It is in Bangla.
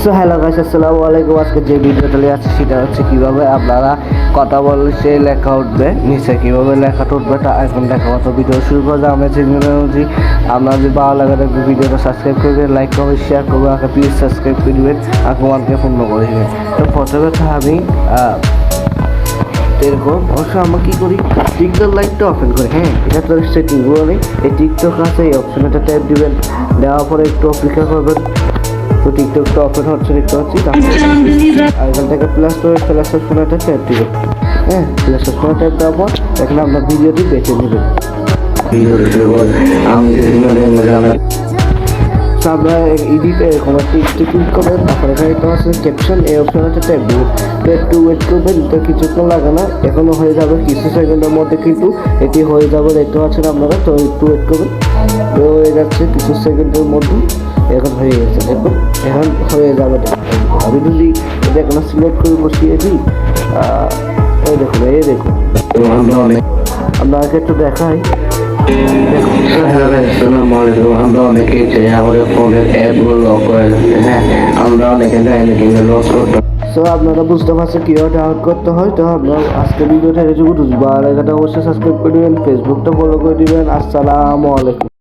সো হ্যালো গাইস, আসসালামু আলাইকুম। আজকে যে ভিডিওটা নিয়ে আসছি সেটা হচ্ছে কীভাবে আপনারা কথা বললে সে লেখা উঠবে, নিচে কীভাবে লেখাটা উঠবে তা এখন দেখাবো। তো ভিডিও শুরু করে আমরা যে আপনার যদি ভালো লাগে থাকবে ভিডিওটা সাবস্ক্রাইব করবেন, লাইক করবেন, শেয়ার করবেন, আমাকে প্লিজ সাবস্ক্রাইব করে দেবেন, আমাকে ওয়ানকে পূর্ণ করে দেবেন। তো প্রথমে তো আমি এরকম অবশ্য আমরা কী করি, টিকটক লাইটটা ওপেন করি। হ্যাঁ, এটা তো সেটিংগুলো নেই। এই টিকটক আছে, এই অপশনটা ট্যাপ দিবেন, দেওয়ার পরে একটু অপেক্ষা করবেন। তো টিকটকটা ওপেন হচ্ছে দেখতে পাচ্ছি। আর এখান থেকে প্লাস ফোনটা ট্যাপ দিবেন। হ্যাঁ, প্লাস ফোনে ট্যাপ দেওয়ার পর এখানে আপনার ভিডিওটি বেছে নেবেন। আপনার এডিটে কোনো টিকটে ক্লিক করবেন, তারপরে এখানে একটা আছে ক্যাপশন, এই অপশনটা ট্যাপ দিবেন। তো একটু ওয়েট করবেন, তো কিছুক্ষণ লাগে না, এখনও হয়ে যাবে কিছু সেকেন্ডের মধ্যে, কিন্তু এটি হয়ে যাবে দেখতে পাচ্ছেন আপনারা। তো একটু ওয়েট করবেন, হয়ে যাচ্ছে কিছু সেকেন্ডের মধ্যে, এখন হয়ে গেছে। দেখুন এখন হয়ে যাবে। আমি যদি এটা এখন সিলেক্ট করে বসিয়ে দিই, এই দেখুন আপনাকে একটু দেখাই। আমরা অনেকে আমাদের ফোনের অ্যাপগুলো লক করে যাচ্ছে। হ্যাঁ, আমরা অনেকে জানি কিন্তু লক করতে। সো আপনারা বুঝতে পারছেন কীভাবে ডাউনলোড করতে হয়। তো আপনারা আজকে ভিডিওটা যদি ভালো লাগে অবশ্যই সাবস্ক্রাইব করে দেবেন, ফেসবুকটা ফলো করে দেবেন। আসসালামু আলাইকুম।